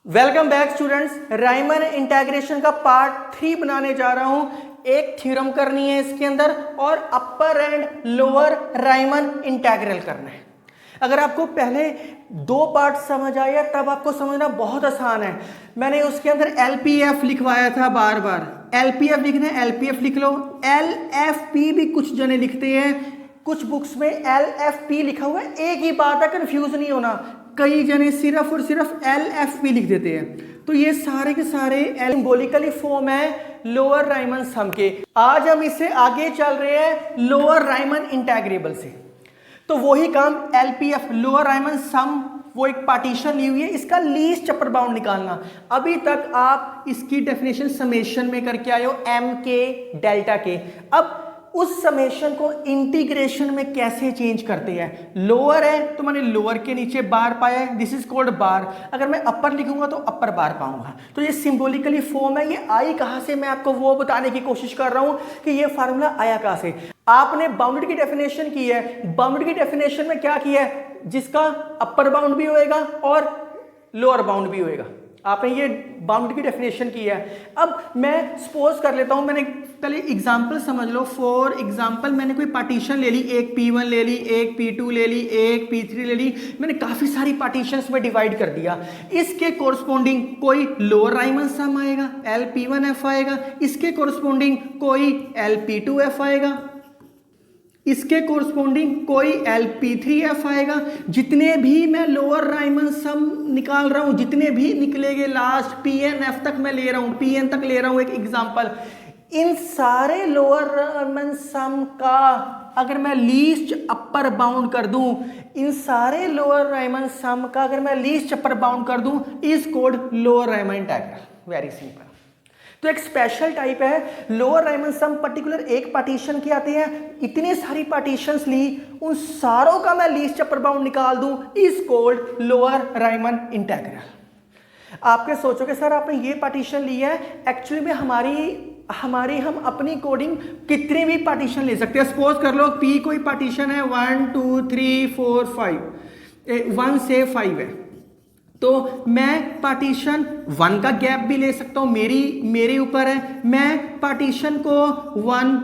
Welcome back students. Riemann integration का part 3 बनाने जा रहा हूं। एक थ्योरम करनी है इसके अंदर और अपर एंड लोअर राइमन इंटीग्रल करना है। अगर आपको पहले दो पार्ट समझ आया तब आपको समझना बहुत आसान है। मैंने उसके अंदर LPF लिखवाया था, बार बार LPF लिखना है, LPF लिख लो। LFP भी कुछ जने लिखते हैं, कुछ बुक्स में LFP लिखा हुआ है। एक ही बात है, कंफ्यूज नहीं होना। कई जने सिर्फ और सिर्फ LFP लिख देते हैं। तो ये सारे के सारे सिंबॉलिकली फॉर्म है लोअर राइमन सम के। आज हम इससे आगे चल रहे हैं लोअर राइमन इंटीग्रेबल से। तो वही काम LPF लोअर राइमन सम, वो एक पार्टीशन ली हुई है, इसका लीस्ट अपर बाउंड निकालना। अभी तक आप इसकी डेफिनेशन समेशन में करके आए हो, M के डेल्टा के। अब उस समेशन को इंटीग्रेशन में कैसे चेंज करते हैं। लोअर है तो मैंने लोअर के नीचे बार पाया है, दिस इज कॉल्ड बार। अगर मैं अपर लिखूंगा तो अपर बार पाऊंगा। तो ये सिंबॉलिकली फॉर्म है। ये आई कहां से, मैं आपको वो बताने की कोशिश कर रहा हूं कि ये फार्मूला आया कहां से। आपने बाउंडेड की डेफिनेशन की है। बाउंडेड की डेफिनेशन में क्या किया है, जिसका अपर बाउंड भी होएगा और लोअर बाउंड भी होएगा। आपने ये बाउंड की डेफिनेशन की है। अब मैं सपोज कर लेता हूं, मैंने पहले एग्जांपल समझ लो। फॉर एग्जांपल मैंने कोई पार्टीशन ले ली, एक P1 ले ली, एक P2 ले ली, एक P3 ले ली। मैंने काफी सारी पार्टीशंस में डिवाइड कर दिया। इसके कोरस्पोंडिंग कोई लोअर राइमन सम आएगा, LP1F आएगा। इसके कोरस्पोंडिंग कोई LP2F आएगा। इसके कोरस्पोंडिंग कोई LP3F आएगा। जितने भी मैं लोअर राइमन सम निकाल रहा हूं, जितने भी निकलेंगे लास्ट PNF तक मैं ले रहा हूं, PN तक ले रहा हूं। एक एग्जांपल, इन सारे लोअर राइमन सम का अगर मैं लीस्ट अपर बाउंड कर दूं, इन सारे लोअर राइमन सम का अगर मैं लीस्ट अपर बाउंड कर दूं, is called lower Riemann integral. Very simple. तो एक स्पेशल टाइप है लोअर राइमन सम। पर्टिकुलर एक पार्टीशन के आते हैं, इतने सारी पार्टीशंस ली, उन सारों का मैं लीस्ट अपर बाउंड निकाल दूं, is called lower Riemann integral. आपके सोचोगे सर आपने ये पार्टीशन ली है, एक्चुअली में हमारी हम अपनी कोडिंग कितनी भी पार्टीशन ले सकते हैं। सपोज कर लो P कोई पार्टीशन है 1 2 3 4 5, 1 से 5 है, तो मैं पार्टीशन 1 का गैप भी ले सकता हूं, मेरे ऊपर है। मैं पार्टीशन को 1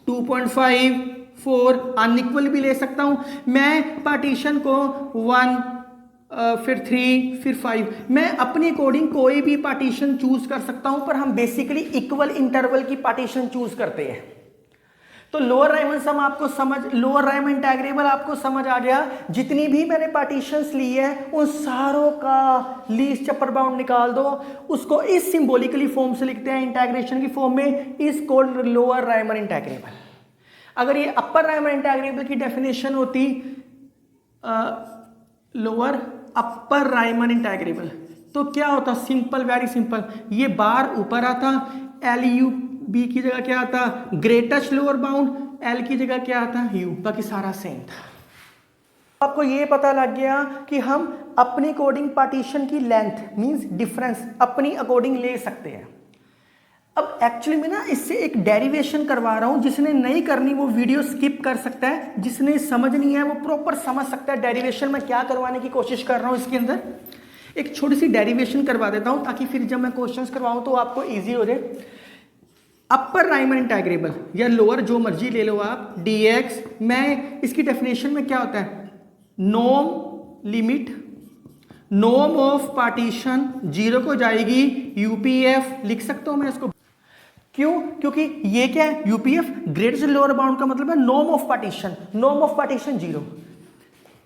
2.5 4 अनइक्वल भी ले सकता हूं। मैं पार्टीशन को 1 फिर 3 फिर 5, मैं अपनी कोडिंग कोई भी पार्टीशन चूज कर सकता हूं, पर हम बेसिकली इक्वल इंटरवल की पार्टीशन चूज करते हैं। तो लोअर राइमन सम आपको समझ, लोअर राइमन इंटीग्रेबल आपको समझ आ गया। जितनी भी मैंने पार्टीशंस ली है उन सारों का लीस्ट अपर बाउंड निकाल दो, उसको इस सिंबॉलिकली फॉर्म से लिखते हैं इंटीग्रेशन की फॉर्म में, is called lower Riemann integrable. अगर ये अपर राइमन इंटीग्रेबल की डेफिनेशन होती लोअर अपर राइमन इंटीग्रेबल, तो क्या होता, सिंपल, वेरी सिंपल। ये बार ऊपर आता, LUB की जगह क्या आता, ग्रेटेस्ट लोअर बाउंड, L की जगह क्या आता, U, बाकी सारा सेम था। आपको ये पता लग गया कि हम अपनी कोडिंग पार्टीशन की लेंथ मींस डिफरेंस अपनी अकॉर्डिंग ले सकते हैं। अब एक्चुअली मैं ना इससे एक डेरिवेशन करवा रहा हूं, जिसने नहीं करनी वो वीडियो स्किप कर सकता है, जिसने समझनी है वो प्रॉपर समझ सकता है डेरिवेशन में क्या करवाने की कोशिश कर रहा हूं। इसके अंदर एक छोटी सी डेरिवेशन करवा देता हूं ताकि फिर जब मैं क्वेश्चंस करवाऊं तो आपको इजी हो जाए। अपर राइमन इंटीग्रेबल या लोअर जो मर्जी ले लो आप, dx, मैं इसकी डेफिनेशन में क्या होता है, norm limit, norm of partition 0 को जाएगी, UPF लिख सकता हूं मैं इसको। क्यों? क्योंकि ये क्या है, UPF ग्रेटेस्ट लोअर बाउंड का मतलब है norm of partition, norm of partition 0।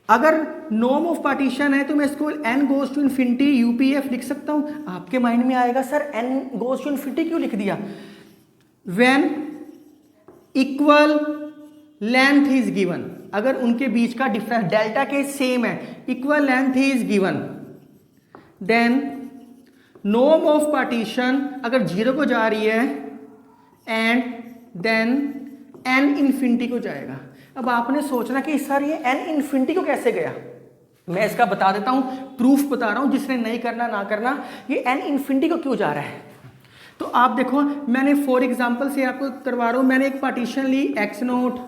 अगर नॉर्म ऑफ पार्टीशन है तो मैं इसको n goes to infinity UPF लिख सकता हूं। आपके माइंड में आएगा sir n goes to infinity क्यों लिख दिया। When equal length is given, अगर उनके बीच का डिफरेंस डेल्टा के सेम है, equal length is given, then norm of partition अगर 0 को जा रही है एंड देन n इन्फिनिटी को जाएगा। अब आपने सोचना कि सर ये n इन्फिनिटी को कैसे गया, मैं इसका बता देता हूं, प्रूफ बता रहा हूं, जिसने नहीं करना ना करना। ये n इन्फिनिटी को क्यों जा रहा है, तो आप देखो, मैंने फॉर एग्जांपल से आपको करवा रहा हूं। मैंने एक पार्टीशन ली x0,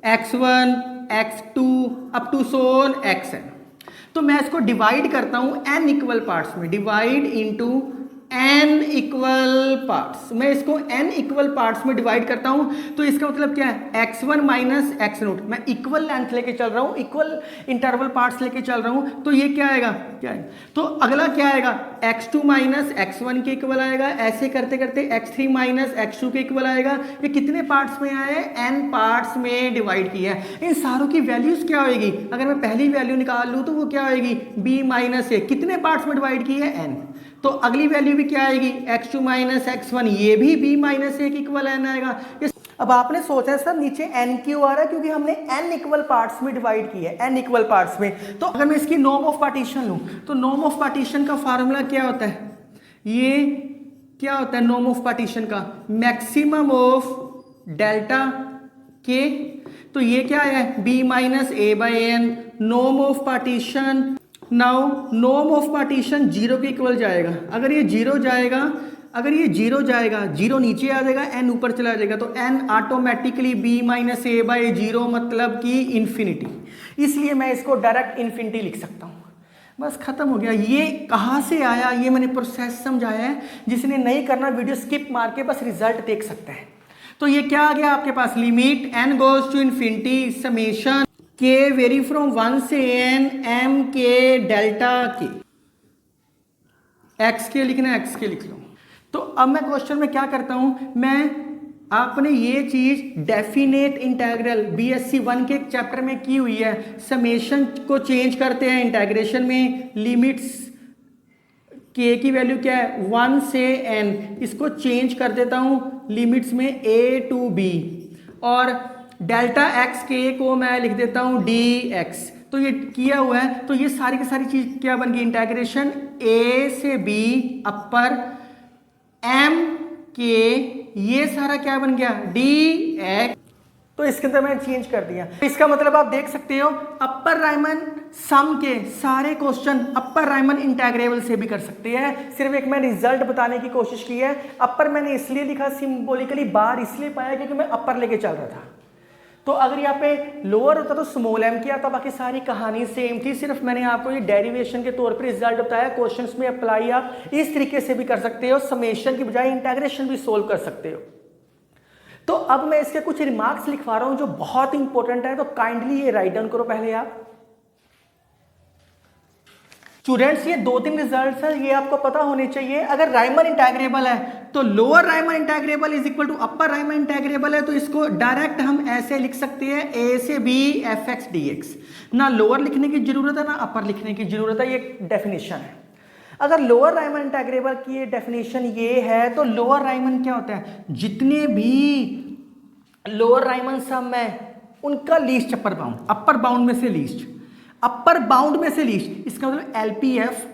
x1, x2 up to सोन xn। तो मैं इसको डिवाइड करता हूं n इक्वल पार्ट्स में, divide into n equal parts. मैं इसको n इक्वल पार्ट्स में डिवाइड करता हूं, तो इसका मतलब क्या है, x1 माइनस एक्स नोट। मैं इक्वल लेंथ लेके चल रहा हूं, इक्वल इंटरवल पार्ट्स लेके चल रहा हूं, तो ये क्या आएगा, क्या है, तो अगला क्या आएगा, x2 माइनस x1 के इक्वल आएगा। ऐसे करते करते x3 माइनस x2 के इक्वल आएगा। ये कितने पार्ट्स में आए, n पार्ट्स में डिवाइड किया है। इन सारों की वैल्यूज क्या होगी, अगर मैं पहली वैल्यू निकाल लूं तो वो क्या होगी, b माइनस a। कितने पार्ट्स में डिवाइड की है, n। तो अगली वैल्यू भी क्या आएगी, x2 माइनस x1, ये भी b माइनस a के इक्वल n आएगा। अब आपने सोचा है सर नीचे n क्यों आ रहा है, क्योंकि हमने n इक्वल पार्ट्स में डिवाइड की है, n इक्वल पार्ट्स में। तो अगर मैं इसकी नॉर्म ऑफ पार्टीशन लूं, तो नॉर्म ऑफ पार्टीशन का फार्मूला क्या होता है, ये क्या होता है नॉर्म ऑफ पार्टीशन का, मैक्सिमम ऑफ डेल्टा k। तो ये क्या है, b minus a by n, norm of partition. Now norm of partition zero के इक्वल जाएगा। अगर ये जीरो जाएगा, अगर ये जीरो जाएगा, जीरो नीचे आ जाएगा, n ऊपर चला जाएगा, तो n automatically b minus a by zero, मतलब कि इंफिनिटी। इसलिए मैं इसको डायरेक्ट इंफिनिटी लिख सकता हूँ। बस खत्म हो गया। ये कहाँ से आया, ये मैंने प्रोसेस समझाया है। जिसने नहीं करना वीडियो स्किप मार के बस रिजल्ट देख सकते हैं। तो ये क्या आ गया आपके पास, limit n goes to infinity summation k vary from 1 से n m k delta k। x के लिखना है, x के लिख लो। तो अब मैं क्वेश्चन में क्या करता हूं, मैं आपने ये चीज डेफिनेट इंटेग्रल बीएससी 1 के चैप्टर में की हुई है। समेशन को चेंज करते हैं इंटेग्रेशन में, लिमिट्स k की वैल्यू क्या है 1 से n, इसको चेंज कर देता हूं लिमिट्स में a टू b, और डेल्टा x के को मैं लिख देता हूं dx। तो ये किया हुआ है। तो ये सारी की सारी चीज क्या बन गई, इंटेग्रेशन a से b अपर m के, ये सारा क्या बन गया dx। तो इसके अंदर मैंने चेंज कर दिया। इसका मतलब आप देख सकते हो अपर राइमन सम के सारे क्वेश्चन अपर राइमन इंटेग्रेबल से भी कर सकते हैं। सिर्फ एक मैं रिजल्ट बताने की कोशिश की है। अपर मैंने इसलिए लिखा सिंबॉलिकली, बार इसलिए पाया क्योंकि मैं अपर लेके चल रहा था। तो अगर यहाँ पे लोअर होता तो स्मॉल m किया था, बाकी सारी कहानी सेम थी। सिर्फ मैंने आपको ये डेरिवेशन के तौर पर रिजल्ट बताया। क्वेश्चंस में अप्लाई आप इस तरीके से भी कर सकते हो, समेशन की बजाय इंटेग्रेशन भी सोल्व कर सकते हो। तो अब मैं इसके कुछ रिमार्क्स लिखवा रहा हूं जो बहुत इंपॉर्टेंट है, तो काइंडली ये राइट डाउन करो पहले आप। स्टूडेंट्स ये 2-3 रिजल्ट्स है, ये आपको पता होने चाहिए। अगर राइमन इंटेग्रेबल है तो lower Riemann integrable is equal to upper Riemann integrable है, तो इसको डायरेक्ट हम ऐसे लिख सकते हैं a से b fx dx। ना लोअर लिखने की जरूरत है ना अपर लिखने की जरूरत है, ये डेफिनेशन है। अगर लोअर राइमन इंटेग्रेबल की डेफिनेशन ये है, तो लोअर राइमन क्या होता है, जितने भी लोअर राइमन सम है उनका least upper bound, upper bound में से लीस्ट, अपर बाउंड में से लीस्ट। इसका मतलब एलपीएफ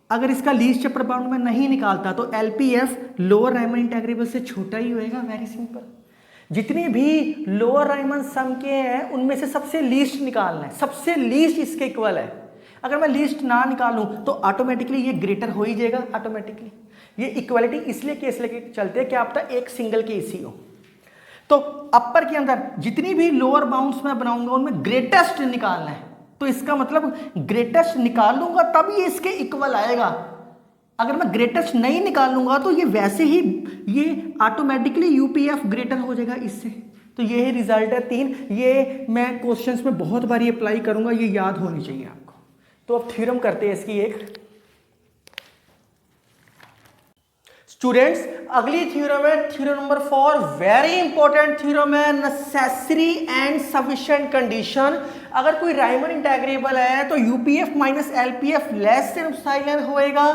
अगर इसका लीस्ट अपर बाउंड में नहीं निकालता तो एलपीएफ लोअर राइमन इंटेग्रेबल से छोटा ही होएगा। Very simple. जितने भी लोअर राइमन सम के हैं उनमें से सबसे लीस्ट निकालना है, सबसे लीस्ट इसके इक्वल है। अगर मैं लीस्ट ना निकालूं तो ऑटोमेटिकली ये ग्रेटर हो ही जाएगा ऑटोमेटिकली। ये इक्वालिटी इसलिए केस लेके चलते हैं कि आपका एक सिंगल केस ही हो। तो अपर के अंदर जितनी भी लोअर बाउंड्स मैं बनाऊंगा उनमें ग्रेटेस्ट निकालना है। तो इसका मतलब ग्रेटेस्ट निकाल लूंगा तब ये इसके इक्वल आएगा। अगर मैं ग्रेटेस्ट नहीं निकाल लूंगा तो ये वैसे ही ये ऑटोमेटिकली यूपीएफ ग्रेटर हो जाएगा इससे। तो ये ही रिजल्ट है 3। ये मैं क्वेश्चंस में बहुत बारी अप्लाई करूंगा, ये याद होनी चाहिए आपको। तो अब थ्योरम करते हैं इसकी एक। स्टूडेंट्स अगली थ्योरम है theorem number 4। Very important theorem है, नेसेसरी एंड सफिशिएंट कंडीशन। अगर कोई राइमन इंटेग्रेबल है तो UPF minus LPF less than epsilon होएगा।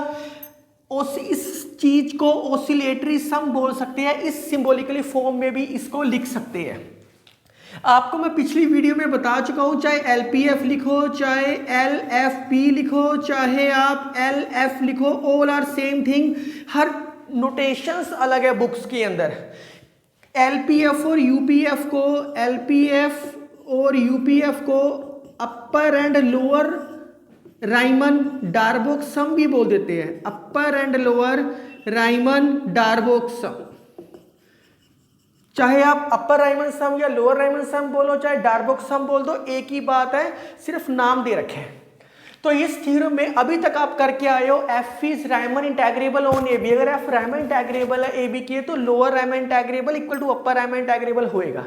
इस चीज को ऑसिलेटरी सम बोल सकते हैं। इस सिंबॉलिकली फॉर्म में भी इसको लिख सकते हैं। आपको मैं पिछली वीडियो में बता चुका हूं, चाहे एलपीएफ लिखो, चाहे एलएफपी लिखो, चाहे आप एलएफ लिखो, ऑल आर सेम थिंग। हर नोटेशंस अलग है बुक्स के अंदर। एलपीएफ और यूपीएफ को, एलपीएफ और यूपीएफ को अपर एंड लोअर राइमन डार्बोक सम भी बोल देते हैं। अपर एंड लोअर राइमन डार्बोक सम। चाहे आप अपर राइमन सम या लोअर राइमन सम बोलो, चाहे डार्बोक सम बोल दो, एक ही बात है, सिर्फ नाम दे रखे हैं। तो इस थ्योरम में अभी तक आप करके आए हो F is Riemann integrable on A B. अगर एफ रायमन इंटेग्रेबल है ए बी की तो lower Riemann integrable equal to upper Riemann integrable होएगा।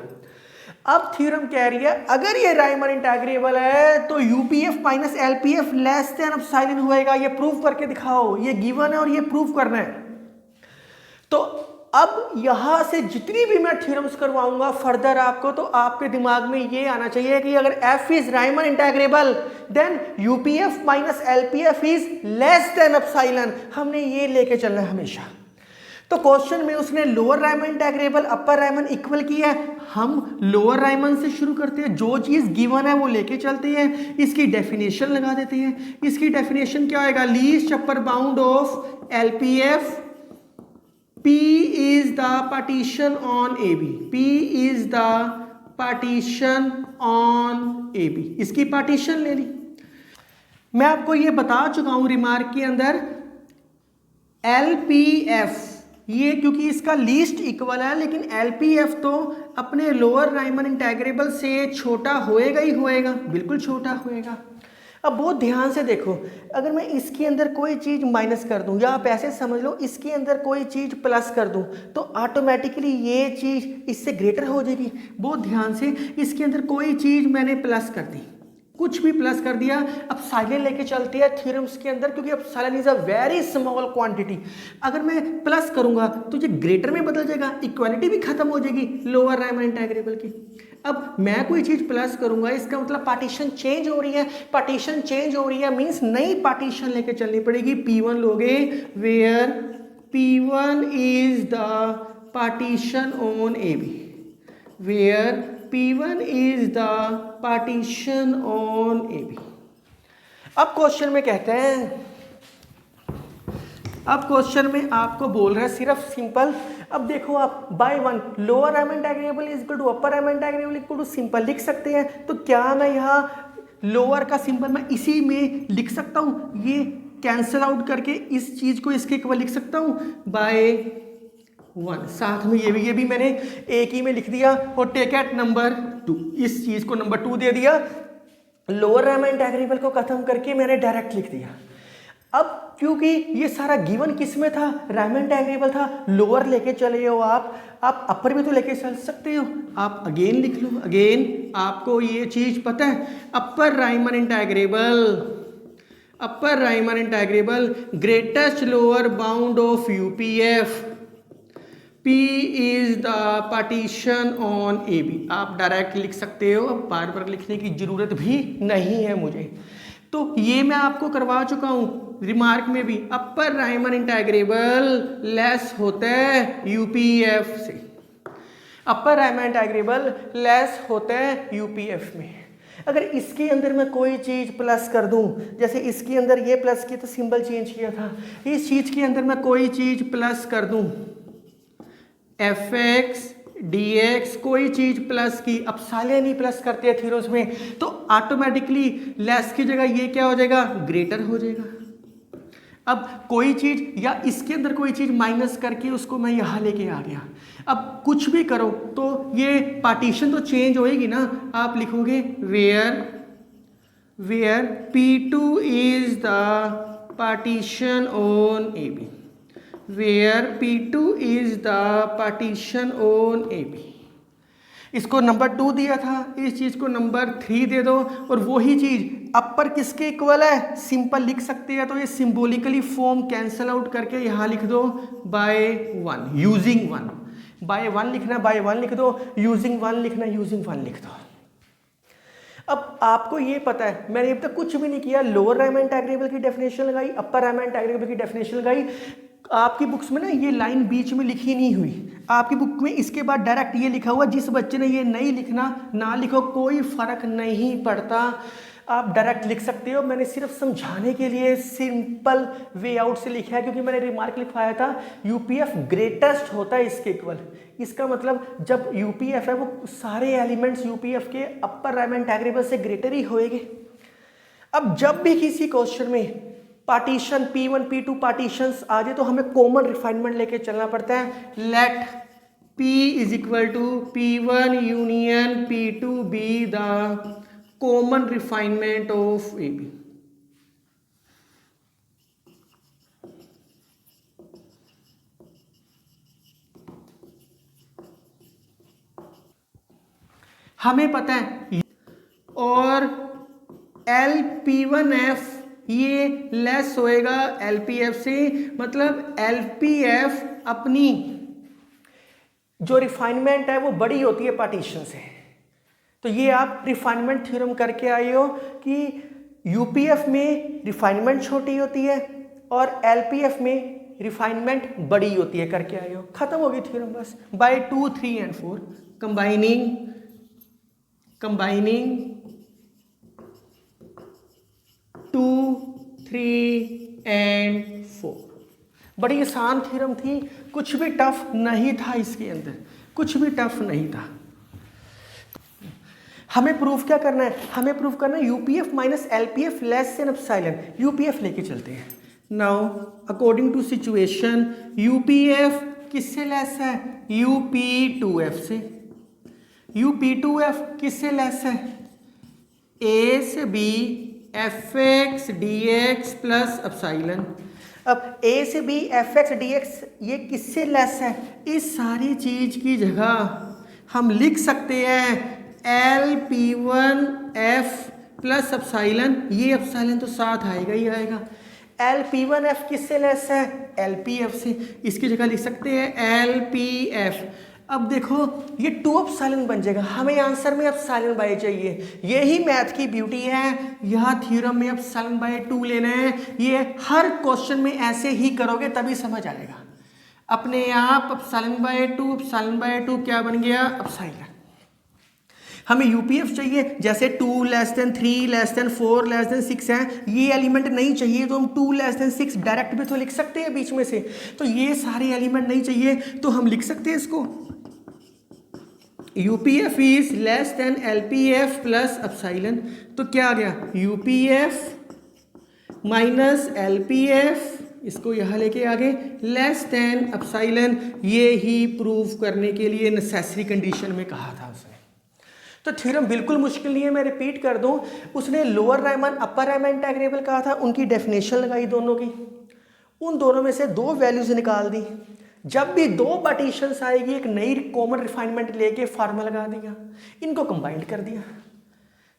अब थ्योरम कह रही है अगर ये रायमन इंटेग्रेबल है तो UPF minus LPF less than epsilon होएगा। ये प्रूफ करके दिखाओ, ये गिवन है और ये प्रूफ करना है। तो अब यहां से जितनी भी मैं थ्योरम्स करवाऊंगा फर्दर आपको, तो आपके दिमाग में ये आना चाहिए कि अगर f is Riemann integrable then UPF minus LPF is less than epsilon. हमने ये लेके चलना है हमेशा। तो क्वेश्चन में उसने लोअर रायमन इंटेग्रेबल अपर रायमन इक्वल किया है, हम लोअर रायमन से शुरू करते हैं, जो चीज गिवन है वो लेके चलते हैं, इसकी डेफिनेशन लगा देते हैं। इसकी डेफिनेशन क्या होगा, least upper bound of LPF P is the partition on AB, P is the partition on AB, इसकी पार्टीशन ले ली। मैं आपको ये बता चुका हूं रिमार्क के अंदर LPF, ये क्योंकि इसका लीस्ट इक्वल है, लेकिन LPF तो अपने लोअर रायमन इंटेग्रेबल से छोटा होएगा ही होएगा, बिल्कुल छोटा होएगा। अब बहुत ध्यान से देखो, अगर मैं इसके अंदर कोई चीज़ माइनस कर दूं या आप ऐसे समझ लो इसके अंदर कोई चीज़ प्लस कर दूं तो ऑटोमेटिकली ये चीज़ इससे ग्रेटर हो जाएगी। बहुत ध्यान से, इसके अंदर कोई चीज़ मैंने प्लस कर दी, कुछ भी प्लस कर दिया, अब साइलेंट लेके चलते हैं थ्योरम्स के अंदर, क्योंकि अब silent is a very small quantity. अगर मैं प्लस करूंगा तो ये ग्रेटर में बदल जाएगा, इक्वालिटी भी खत्म हो जाएगी लोअर रायमन इंटेग्रेबल की। अब मैं कोई चीज़ प्लस करूंगा, इसका मतलब पार्टीशन चेंज हो रही है, पार्टीशन चेंज हो रही है मीन्स नई पार्टीशन लेके चलनी पड़ेगी। P1 लोगे where P1 is the partition on AB, where P1 is the partition on AB। अब क्वेश्चन में कहते हैं, अब क्वेश्चन में आपको बोल रहा है सिर्फ सिंपल, अब देखो आप by one lower Riemann integrable is equal to upper Riemann integrable equal to simple लिख सकते हैं। तो क्या मैं यहाँ लोअर का सिंपल मैं इसी में लिख सकता हूँ, ये कैंसिल आउट करके इस चीज़ को इसके इक्वल लिख सकता हूँ बाय वन। साथ में ये भी मैंने एक ही में लिख दिया और टेक एट नंबर 2, इस चीज को नंबर 2 दे दिया। लोअर रायमन इंटेग्रेबल को खत्म करके मैंने डायरेक्ट लिख दिया। अब क्योंकि ये सारा गिवन किस में था, रायमन इंटेग्रेबल था, लोअर लेके चले हो आप अपर भी तो लेके चल सकते हो। आप अगेन लिख लो, अगेन आपको ये चीज पता है, upper Riemann integrable greatest lower bound of UPF P is the partition on AB। आप डायरेक्ट लिख सकते हो, अब बार बार लिखने की जरूरत भी नहीं है मुझे। तो ये मैं आपको करवा चुका हूँ रिमार्क में भी, अपर रायमन इंटेग्रेबल लेस होता है यूपीएफ से, अपर रायमन इंटेग्रेबल लेस होता है यूपीएफ में। अगर इसके अंदर मैं कोई चीज़ प्लस कर दूं, जैसे इसके अंदर ये प्लस किया तो सिंबल चेंज किया था, इस चीज़ के अंदर मैं कोई चीज़ प्लस कर दूं fx dx, कोई चीज प्लस की, अब साले नहीं प्लस करते हैं थ्योरम्स में, तो ऑटोमेटिकली लेस की जगह ये क्या हो जाएगा, ग्रेटर हो जाएगा। अब कोई चीज या इसके अंदर कोई चीज माइनस करके उसको मैं यहां लेके आ गया, अब कुछ भी करो तो ये पार्टीशन तो चेंज होएगी ना। आप लिखोगे where P2 is the partition on AB, where P2 is the partition on AB। इसको नंबर 2 दिया था, इस चीज को नंबर 3 दे दो, और वही चीज अपर किसके इक्वल है, सिंपल लिख सकते हैं। तो ये सिंबॉलिकली फॉर्म कैंसल आउट करके यहाँ लिख दो बाय 1 यूजिंग 1, बाय 1 लिखना बाय 1 लिख दो, यूजिंग 1 लिखना यूजिंग 1 लिख दो। अब आपको ये पता है मैंने अब तक कुछ भी नहीं किया, लोअर रायमन इंटेग्रेबल की डेफिनेशन लगाई, अपर रायमन इंटेग्रेबल की डेफिनेशन लगाई। आपकी बुक्स में ना ये लाइन बीच में लिखी नहीं हुई, आपकी बुक में इसके बाद डायरेक्ट ये लिखा हुआ। जिस बच्चे ने ये नहीं लिखना ना लिखो, कोई फर्क नहीं पड़ता, आप डायरेक्ट लिख सकते हो। मैंने सिर्फ समझाने के लिए सिंपल वे आउट से लिखा है, क्योंकि मैंने रिमार्क लिखवाया था यूपीएफ ग्रेटेस्ट होता है इसके इक्वल। इसका मतलब जब यूपीएफ है वो सारे एलिमेंट्स यूपीएफ के अपर रायमन इंटेग्रेबल से ग्रेटर ही होएंगे। अब जब भी किसी क्वेश्चन में पार्टीशन P1 P2 पार्टीशंस आ जाए तो हमें कॉमन रिफाइनमेंट लेके चलना पड़ता है। Let P is equal to P1 union P2 be the common refinement of AB। हमें पता है, और LP1F ये लेस होएगा LPF से, मतलब LPF अपनी जो रिफाइनमेंट है वो बड़ी होती है पार्टीशन से। तो ये आप रिफाइनमेंट थ्योरम करके आए हो कि UPF में रिफाइनमेंट छोटी होती है और LPF में रिफाइनमेंट बड़ी होती है, करके आए हो। खत्म होगी थ्योरम बस। By 2, 3 and 4 combining 2, 3 and 4। बड़ी आसान थ्योरम थी, कुछ भी टफ नहीं था इसके अंदर, कुछ भी टफ नहीं था। हमें प्रूफ क्या करना है? हमें प्रूफ करना है UPF minus LPF less than epsilon. UPF लेके चलते हैं। Now according to situation UPF किससे लेस है? UP2F से। UP2F किससे लेस है? A से B fx dx plus epsilon. अब A से B fx dx ये किससे लेस है? इस सारी चीज की जगह हम लिख सकते हैं LP1F प्लस एप्सिलॉन। ये एप्सिलॉन तो साथ आएगा ही आएगा। LP1F किससे लेस है? LPF से। इसकी जगह लिख सकते हैं LPF। अब देखो ये 2 एप्सिलॉन बन जाएगा। हमें आंसर में एप्सिलॉन बाय चाहिए, यही मैथ की ब्यूटी है। यहाँ थ्योरम में एप्सिलॉन बाय 2 लेना है। ये हर क्वेश्चन में ऐसे ही करोगे तभी समझ आएगा अपने आप। एप्सिलॉन बाय 2 क्या बन गया? एप्सिलॉन। हमें UPF चाहिए, जैसे 2 less than 3 less than 4 less than 6 है, ये एलिमेंट नहीं चाहिए तो हम 2 लेस देन 6 डायरेक्ट भी तो लिख सकते हैं बीच में से। तो ये सारे एलिमेंट नहीं चाहिए तो हम लिख सकते हैं इसको UPF is less then LPF plus epsilon. तो क्या आ गया? UPF माइनस LPF, इसको यहाँ लेके आगे लेस देन एप्सिलॉन। ये ही प्रूव करने के लिए नेसेसरी कंडीशन में कहा था उसने। तो थ्योरम बिल्कुल मुश्किल नहीं है, मैं रिपीट कर दूं। उसने लोअर रायमन अपर रायमन इंटेग्रेबल कहा था, उनकी डेफिनेशन लगाई दोनों की, उन दोनों में से 2 वैल्यूज निकाल दी। जब भी 2 पार्टीशंस आएगी एक नई कॉमन रिफाइनमेंट लेके फार्मूला लगा दिया, इनको कंबाइंड कर दिया।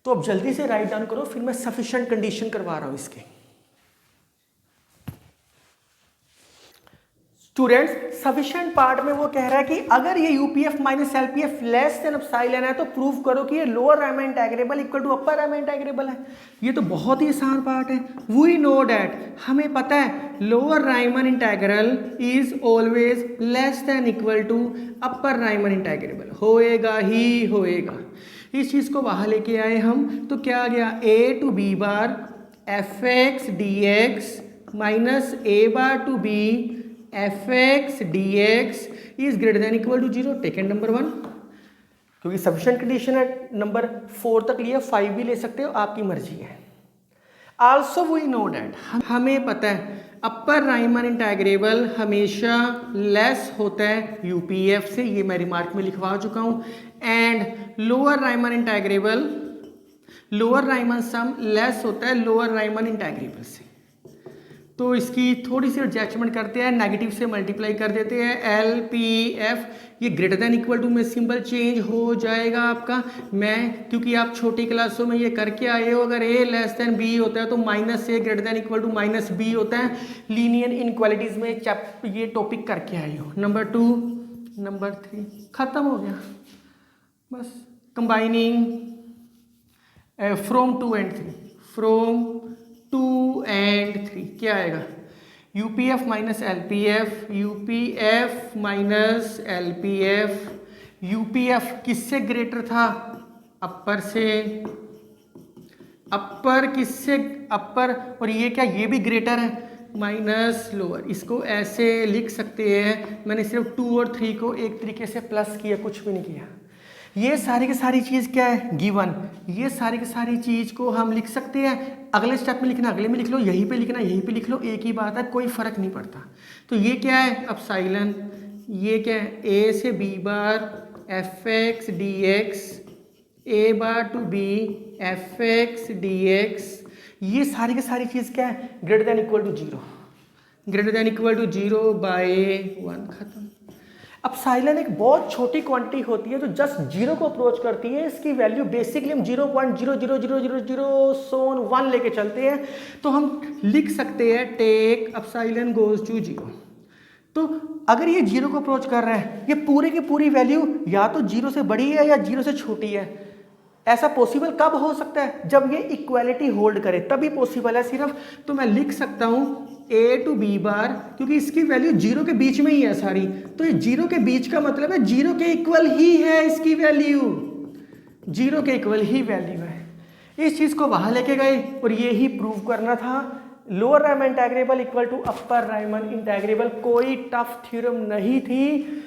तो अब जल्दी से राइट डाउन करो, फिर मैं सफिशिएंट कंडीशन करवा रहा हूं इसके। स्टूडेंट्स सफिशिएंट पार्ट में वो कह रहा है कि अगर ये UPF minus LPF less than epsilon है तो प्रूव करो कि ये lower Riemann integrable equal to upper Riemann integrable है। ये तो बहुत ही आसान पार्ट है। वी नो डैट, हमें पता है lower Riemann integral is always less than equal to upper Riemann integrable, होएगा ही होएगा। इस चीज को बाहर लेके आए हम, तो क्या आ गया? A to B bar fx dx minus A bar to B fx dx is greater than equal to 0। Taken number 1, क्योंकि सफिशिएंट कंडीशन है नंबर 4 तक लिया, 5 भी ले सकते हो, आपकी मर्जी है। आल्सो वी नो डैट, हमें पता है अपर रायमन इंटेग्रेबल हमेशा लेस होता है UPF से, ये मैं रिमार्क में लिखवा चुका हूं। And lower Riemann integrable, lower Riemann sum less होता है लोअर रायमन इंटेग्रेबल से। तो इसकी थोड़ी सी एडजस्टमेंट करते हैं, नेगेटिव से मल्टीप्लाई कर देते हैं। LPF ये ग्रेटर देन इक्वल टू में सिंबल चेंज हो जाएगा आपका। मैं क्योंकि आप छोटी क्लासों में ये करके आए हो, अगर A लेस देन B होता है तो minus A greater than equal to minus B होता है। लीनियर इनक्वालिटीज में ये टॉपिक करके आए हो। नंबर 2, नंबर 3 खत्म हो गया बस। Combining from 2 and 3, from 2 and 3 क्या आएगा? UPF minus LPF, UPF minus LPF। UPF किससे ग्रेटर था? अपर से। अपर किससे? अपर, और ये क्या? ये भी ग्रेटर है, माइनस लोअर। इसको ऐसे लिख सकते हैं, मैंने सिर्फ 2 और 3 को एक तरीके से प्लस किया, कुछ भी नहीं किया। ये सारी की सारी चीज़ क्या है? गिवन। ये सारी की सारी चीज़ को हम लिख सकते हैं, अगले स्टेप में लिखना अगले में लिख लो, यहीं पे लिखना यहीं पे लिख लो, एक ही बात है, कोई फर्क नहीं पड़ता। तो ये क्या है? एप्सिलॉन। ये क्या है? A से B bar fx dx, A bar to B fx dx। ये सारी की सारी चीज़ क्या है? Greater than equal to 0, greater than equal to 0 by 1। खत्म। अब साइलन एक बहुत छोटी क्वांटिटी होती है जो जस्ट जीरो को अप्रोच करती है। इसकी वैल्यू बेसिकली हम 0.0000001 लेके चलते हैं, तो हम लिख सकते हैं take epsilon goes to zero. तो अगर ये जीरो को अप्रोच कर रहा है, ये पूरे की पूरी वैल्यू या तो जीरो से बड़ी है या जीरो से छोटी है। ऐसा पॉसिबल कब हो सकता है? जब ये इक्वालिटी होल्ड करे, तभी पॉसिबल है सिर्फ। तो मैं लिख सकता हूं a टू b बार, क्योंकि इसकी वैल्यू जीरो के बीच में ही है सारी, तो ये जीरो के बीच का मतलब है जीरो के इक्वल ही है इसकी वैल्यू, जीरो के इक्वल ही वैल्यू है। इस चीज को वहां लेके गए और ये ही प्रूव करना था। Lower Riemann integrable equal to upper Riemann integrable, कोई टफ थ्योरम नहीं थी।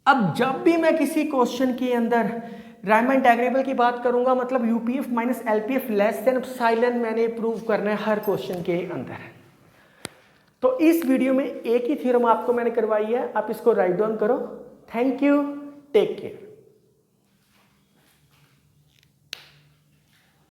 अब जब भी मैं किसी क्वेश्चन के अंदर रायमन इंटेग्रेबल की बात करूंगा, मतलब UPF minus LPF less than epsilon मैंने प्रूव करना है हर क्वेश्चन के अंदर। तो इस वीडियो में एक ही थ्योरम आपको मैंने करवाई है, आप इसको राइट डाउन करो। Thank you, take care.